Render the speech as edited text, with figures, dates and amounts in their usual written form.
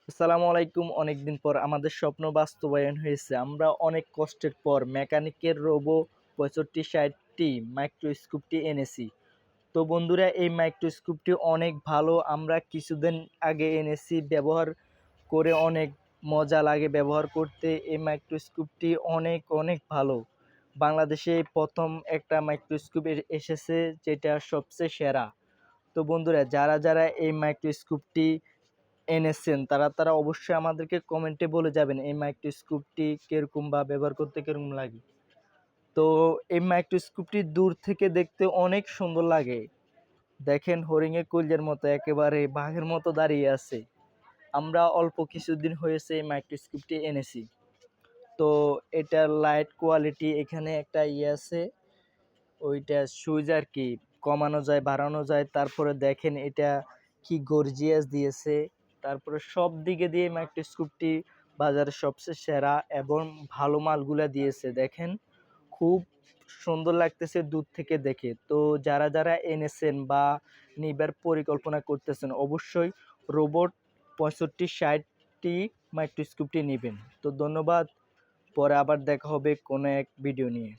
আসসালামু আলাইকুম। অনেকদিন পর আমাদের স্বপ্ন বাস্তবায়ন হয়েছে। আমরা অনেক কষ্টের পর মেকানিকের রোবো 6560টি মাইক্রোস্কোপটি এনেছি। তো বন্ধুরা, এই মাইক্রোস্কোপটি অনেক ভালো। আমরা কিছুদিন আগে এনেছি, ব্যবহার করে অনেক মজা লাগে ব্যবহার করতে। এই মাইক্রোস্কোপটি অনেক অনেক ভালো। বাংলাদেশে প্রথম একটা মাইক্রোস্কোপ এসেছে, যেটা সবচেয়ে সেরা। তো বন্ধুরা, যারা যারা এই মাইক্রোস্কোপটি এনেছেন তারা অবশ্যই আমাদেরকে কমেন্টে বলে যাবেন এই মাইক্রোস্কোপটি কিরকম বা ব্যবহার করতে কিরকম লাগে। তো এই মাইক্রোস্কোপটি দূর থেকে দেখতে অনেক সুন্দর লাগে। দেখেন, হরিণের কলজের মতো, একেবারে বাঘের মতো দাঁড়িয়ে আছে। আমরা অল্প কিছুদিন হয়েছে এই মাইক্রোস্কোপটি এনেছি। তো এটার লাইট কোয়ালিটি, এখানে একটা আছে, ওইটা সুইচ আর কি, কমানো যায় বাড়ানো যায়। তারপরে দেখেন এটা কি গর্জিয়াস দিয়েছে। তারপরে সব দিকে দিয়ে মাইক্রোস্কোপটি বাজারে সবচেয়ে সেরা এবং ভালো মালগুলা দিয়েছে। দেখেন, খুব সুন্দর লাগতেছে দূর থেকে দেখে। তো যারা যারা এনেছেন বা নিবার পরিকল্পনা করতেছেন, অবশ্যই রোবট 6560টি মাইক্রোস্কোপটি নেবেন। তো ধন্যবাদ। পরে আবার দেখা হবে কোনো এক ভিডিও নিয়ে।